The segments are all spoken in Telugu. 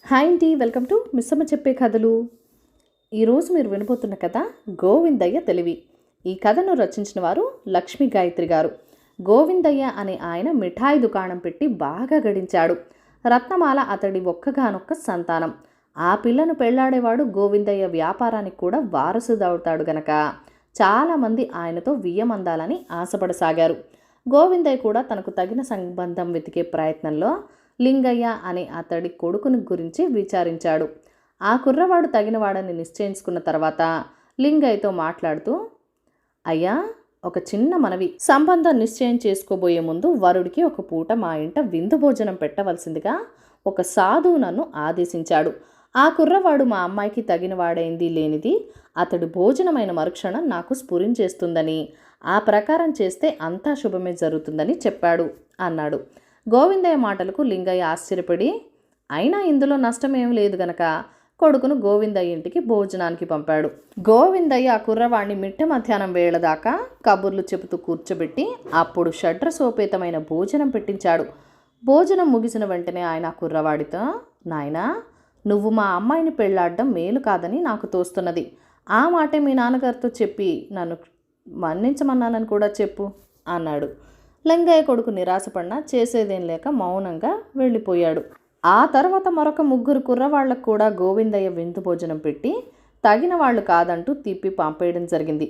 హాయ్ అండి, వెల్కమ్ టు మిస్సమ్మ చెప్పే కథలు. ఈరోజు మీరు వినబోతున్న కథ గోవిందయ్య తెలివి. ఈ కథను రచించిన వారు లక్ష్మీ గాయత్రి గారు. గోవిందయ్య అనే ఆయన మిఠాయి దుకాణం పెట్టి బాగా గడించాడు. రత్నమాల అతడి ఒక్కగానొక్క సంతానం. ఆ పిల్లను పెళ్లాడేవాడు గోవిందయ్య వ్యాపారానికి కూడా వారసుదవుతాడు గనక చాలామంది ఆయనతో వియ్యమందాలని ఆశపడసాగారు. గోవిందయ్య కూడా తనకు తగిన సంబంధం వెతికే ప్రయత్నంలో లింగయ్య అనే అతడి కొడుకుని గురించి విచారించాడు. ఆ కుర్రవాడు తగినవాడని నిశ్చయించుకున్న తర్వాత లింగయ్యతో మాట్లాడుతూ, అయ్యా, ఒక చిన్న మనవి. సంబంధం నిశ్చయం చేసుకోబోయే ముందు వరుడికి ఒక పూట మా ఇంట విందు భోజనం పెట్టవలసిందిగా ఒక సాధువు నన్ను ఆదేశించాడు. ఆ కుర్రవాడు మా అమ్మాయికి తగినవాడైంది లేనిది అతడు భోజనమైన మరుక్షణం నాకు స్ఫురించేస్తుందని, ఆ ప్రకారం చేస్తే అంతా శుభమే జరుగుతుందని చెప్పాడు అన్నాడు. గోవిందయ్య మాటలకు లింగయ్య ఆశ్చర్యపడి, అయినా ఇందులో నష్టమేం లేదు గనక కొడుకును గోవిందయ్య ఇంటికి భోజనానికి పంపాడు. గోవిందయ్య ఆ కుర్రవాణ్ణి మిట్ట మధ్యాహ్నం వేళ దాకా కబుర్లు చెబుతూ కూర్చోబెట్టి అప్పుడు షడ్రసోపేతమైన భోజనం పెట్టించాడు. భోజనం ముగిసిన వెంటనే ఆయన ఆ కుర్రవాడితో, నాయనా, నువ్వు మా అమ్మాయిని పెళ్లాడడం మేలు కాదని నాకు తోస్తున్నది. ఆ మాటే మీ నాన్నగారితో చెప్పి నన్ను మన్నించమన్నానని కూడా చెప్పు అన్నాడు. లింగయ్య కొడుకు నిరాశపడినా చేసేదేం లేక మౌనంగా వెళ్ళిపోయాడు. ఆ తర్వాత మరొక ముగ్గురు కుర్రవాళ్లకు కూడా గోవిందయ్య విందు భోజనం పెట్టి తగిన వాళ్ళు కాదంటూ తిప్పి పంపేయడం జరిగింది.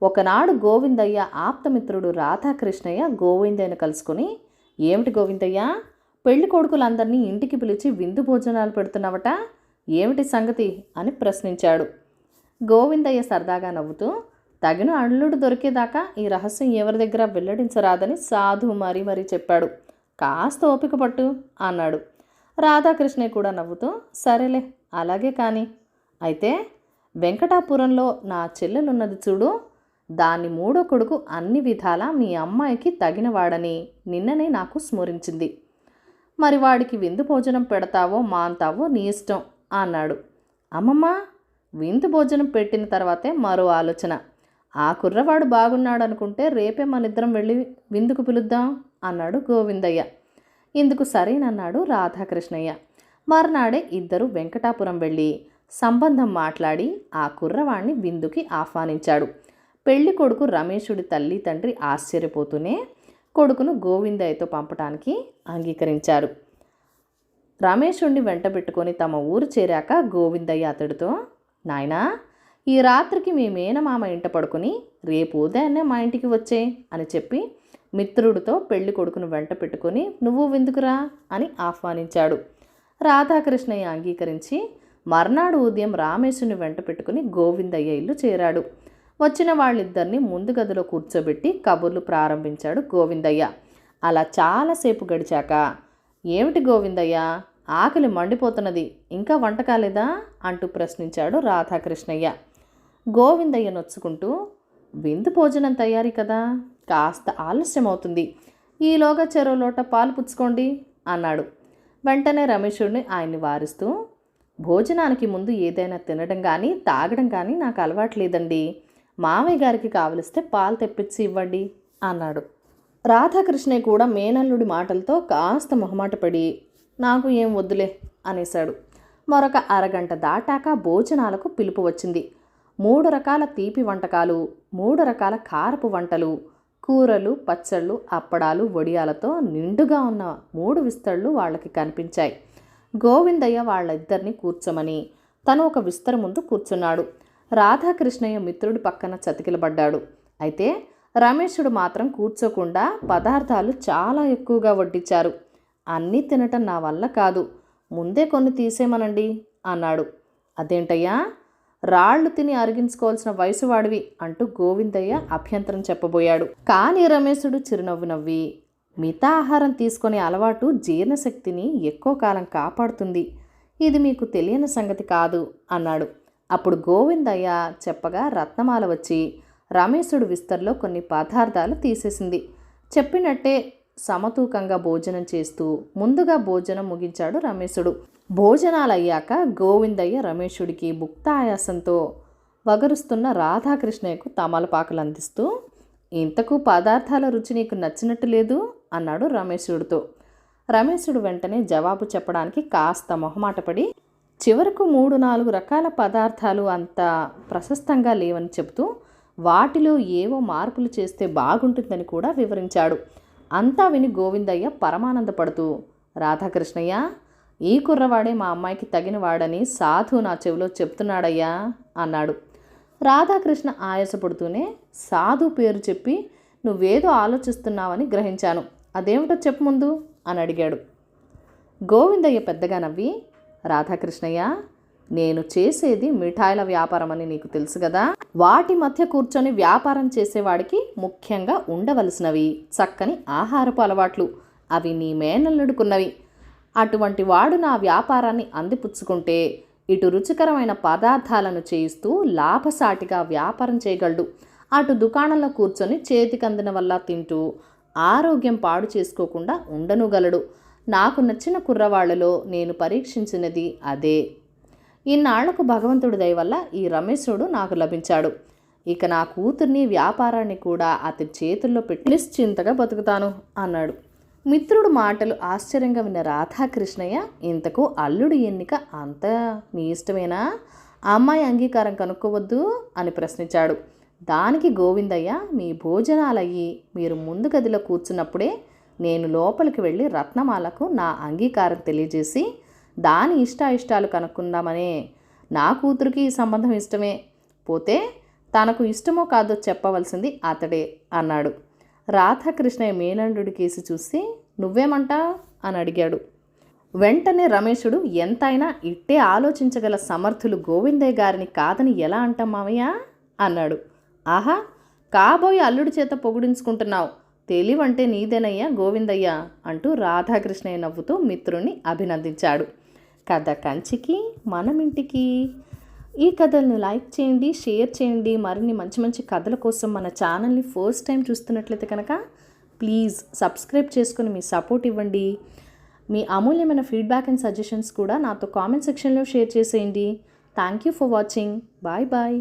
ఒకనాడు గోవిందయ్య ఆప్తమిత్రుడు రాధాకృష్ణయ్య గోవిందయ్యను కలుసుకుని, ఏమిటి గోవిందయ్య, పెళ్లి కొడుకులందరినీ ఇంటికి పిలిచి విందు భోజనాలు పెడుతున్నావట, ఏమిటి సంగతి అని ప్రశ్నించాడు. గోవిందయ్య సరదాగా నవ్వుతూ, తగిన అల్లుడు దొరికేదాకా ఈ రహస్యం ఎవరి దగ్గర వెల్లడించరాదని సాధువు మరీ చెప్పాడు. కాస్త ఓపిక పట్టు అన్నాడు. రాధాకృష్ణయ్య కూడా నవ్వుతూ, సరేలే, అలాగే కానీ. అయితే వెంకటాపురంలో నా చెల్లెలున్నది చూడు, దాని మూడో కొడుకు అన్ని విధాలా మీ అమ్మాయికి తగినవాడని నిన్ననే నాకు స్మరించింది. మరి వాడికి విందు భోజనం పెడతావో మాంతావో నీ ఇష్టం అన్నాడు. అమ్మమ్మ, విందు భోజనం పెట్టిన తర్వాతే మరో ఆలోచన. ఆ కుర్రవాడు బాగున్నాడు అనుకుంటే రేపే మనిద్దరం వెళ్ళి విందుకు పిలుద్దాం అన్నాడు గోవిందయ్య. ఇందుకు సరేనన్నాడు రాధాకృష్ణయ్య. మర్నాడే ఇద్దరు వెంకటాపురం వెళ్ళి సంబంధం మాట్లాడి ఆ కుర్రవాణ్ణి విందుకి ఆహ్వానించాడు. పెళ్లి కొడుకు రమేషుడి తల్లి తండ్రి ఆశ్చర్యపోతూనే కొడుకును గోవిందయ్యతో పంపటానికి అంగీకరించారు. రమేషుడిని వెంటబెట్టుకొని తమ ఊరు చేరాక గోవిందయ్య అతడితో, నాయనా, ఈ రాత్రికి మీ మేనమామ ఇంట పడుకుని రేపు ఉదయాన్నే మా ఇంటికి వచ్చే అని చెప్పి మిత్రుడితో పెళ్లి కొడుకును వెంట పెట్టుకొని నువ్వు విందుకురా అని ఆహ్వానించాడు. రాధాకృష్ణయ్య అంగీకరించి మర్నాడు ఉదయం రామేశుని వెంట పెట్టుకుని గోవిందయ్య ఇల్లు చేరాడు. వచ్చిన వాళ్ళిద్దరినీ ముందు గదిలో కూర్చోబెట్టి కబుర్లు ప్రారంభించాడు గోవిందయ్య. అలా చాలాసేపు గడిచాక, ఏమిటి గోవిందయ్య, ఆకలి మండిపోతున్నది, ఇంకా వంట కాలేదా అంటూ ప్రశ్నించాడు రాధాకృష్ణయ్య. గోవిందయ్య నొచ్చుకుంటూ, విందు భోజనం తయారీ కదా, కాస్త ఆలస్యం అవుతుంది, ఈలోగా చెరో లోట పాలు పుచ్చుకోండి అన్నాడు. వెంటనే రమేషుడిని ఆయన్ని వారిస్తూ, భోజనానికి ముందు ఏదైనా తినడం కానీ తాగడం కానీ నాకు అలవాట్లేదండి, మామయ్య గారికి కావలిస్తే పాలు తెప్పించి ఇవ్వండి అన్నాడు. రాధాకృష్ణయ్య కూడా మేనల్లుడి మాటలతో కాస్త మొహమాటపడి, నాకు ఏం వద్దులే అనేశాడు. మరొక అరగంట దాటాక భోజనాలకు పిలుపు వచ్చింది. 3 రకాల తీపి వంటకాలు, 3 రకాల కారపు వంటలు, కూరలు, పచ్చళ్ళు, అప్పడాలు, వడియాలతో నిండుగా ఉన్న 3 విస్తళ్ళు వాళ్ళకి కనిపించాయి. గోవిందయ్య వాళ్ళిద్దరినీ కూర్చోమని తను ఒక విస్తర ముందు కూర్చున్నాడు. రాధాకృష్ణయ్య మిత్రుడి పక్కన చతికిలబడ్డాడు. అయితే రమేషుడు మాత్రం కూర్చోకుండా పదార్థాలు చాలా ఎక్కువగా వడ్డించారు. అన్నీ తినటం నా వల్ల కాదు, ముందే కొన్ని తీసేమనండి అన్నాడు. అదేంటయ్యా, రాళ్లు తిని అరిగించుకోవాల్సిన వయసు వాడివి అంటూ గోవిందయ్య అభ్యంతరం చెప్పబోయాడు. కానీ రమేశుడు చిరునవ్వు నవ్వి, మిగతా ఆహారం తీసుకునే అలవాటు జీర్ణశక్తిని ఎక్కువ కాలం కాపాడుతుంది, ఇది మీకు తెలియని సంగతి కాదు అన్నాడు. అప్పుడు గోవిందయ్య చెప్పగా రత్నమాల వచ్చి రమేశుడు విస్తర్లో కొన్ని పదార్థాలు తీసేసింది. చెప్పినట్టే సమతూకంగా భోజనం చేస్తూ ముందుగా భోజనం ముగించాడు రమేశుడు. భోజనాలయ్యాక గోవిందయ్య రమేషుడికి భుక్తాయాసంతో వగరుస్తున్న రాధాకృష్ణయ్యకు తమలపాకులు అందిస్తూ, ఇంతకు పదార్థాల రుచి నీకు నచ్చినట్టు లేదు అన్నాడు రమేశుడితో. రమేశుడు వెంటనే జవాబు చెప్పడానికి కాస్త మొహమాటపడి చివరకు 3-4 రకాల పదార్థాలు అంత ప్రశస్తంగా లేవని చెబుతూ వాటిలో ఏవో మార్పులు చేస్తే బాగుంటుందని కూడా వివరించాడు. అంతా విని గోవిందయ్య పరమానందపడుతూ, రాధాకృష్ణయ్య, ఈ కుర్రవాడే మా అమ్మాయికి తగినవాడని సాధు నా చెవిలో చెప్తున్నాడయ్యా అన్నాడు. రాధాకృష్ణ ఆయాసపడుతూనే, సాధు పేరు చెప్పి నువ్వేదో ఆలోచిస్తున్నావని గ్రహించాను, అదేమిటో చెప్పు ముందు అని అడిగాడు. గోవిందయ్య పెద్దగా నవ్వి, రాధాకృష్ణయ్య, నేను చేసేది మిఠాయిల వ్యాపారం అని నీకు తెలుసు కదా. వాటి మధ్య కూర్చొని వ్యాపారం చేసేవాడికి ముఖ్యంగా ఉండవలసినవి చక్కని ఆహారపు అలవాట్లు. అవి నీ మేనల్లుడుకున్నవి. అటువంటి వాడు నా వ్యాపారాన్ని అందిపుచ్చుకుంటే ఇటు రుచికరమైన పదార్థాలను చేయిస్తూ లాభసాటిగా వ్యాపారం చేయగలడు, అటు దుకాణంలో కూర్చొని చేతికందిన వల్ల తింటూ ఆరోగ్యం పాడు చేసుకోకుండా ఉండనుగలడు. నాకు నచ్చిన కుర్రవాళ్లలో నేను పరీక్షించినది అదే. ఇన్నాళ్లకు భగవంతుడి దయ వల్ల ఈ రమేశుడు నాకు లభించాడు. ఇక నా కూతుర్ని వ్యాపారాన్ని కూడా అతని చేతుల్లో పెట్టి నిశ్చింతగా బతుకుతాను అన్నాడు. మిత్రుడు మాటలు ఆశ్చర్యంగా విన్న రాధాకృష్ణయ్య, ఇంతకు అల్లుడి ఎన్నిక అంతా మీ ఇష్టమేనా? ఆ అమ్మాయి అంగీకారం కనుక్కోవద్దు అని ప్రశ్నించాడు. దానికి గోవిందయ్య, మీ భోజనాలయ్యి మీరు ముందు గదిలో కూర్చున్నప్పుడే నేను లోపలికి వెళ్ళి రత్నమాలకు నా అంగీకారం తెలియజేసి దాని ఇష్టాయిష్టాలు కనుక్కుందామనే. నా కూతురికి ఈ సంబంధం ఇష్టమే, పోతే తనకు ఇష్టమో కాదో చెప్పవలసింది అతడే అన్నాడు. రాధాకృష్ణయ్య మేనల్లుడి కేసి చూసి, నువ్వేమంటా అని అడిగాడు. వెంటనే రమేశుడు, ఎంతైనా ఇట్టే ఆలోచించగల సమర్థులు గోవిందయ్య గారిని కాదని ఎలా అంటాం మామయ్య అన్నాడు. ఆహా, కాబోయే అల్లుడి చేత పొగిడించుకుంటున్నావు, తెలివంటే నీదేనయ్యా గోవిందయ్య అంటూ రాధాకృష్ణయ్య నవ్వుతూ మిత్రుణ్ణి అభినందించాడు. కథ కంచికి మనమింటికి. ఈ కథలను లైక్ చేయండి, షేర్ చేయండి. మరిన్ని మంచి మంచి కథల కోసం మన ఛానల్ని ఫస్ట్ టైం చూస్తున్నట్లయితే కనుక ప్లీజ్ సబ్స్క్రైబ్ చేసుకుని మీ సపోర్ట్ ఇవ్వండి. మీ అమూల్యమైన ఫీడ్బ్యాక్ అండ్ సజెషన్స్ కూడా నాతో కామెంట్ సెక్షన్లో షేర్ చేసేయండి. Thank you for watching. Bye bye.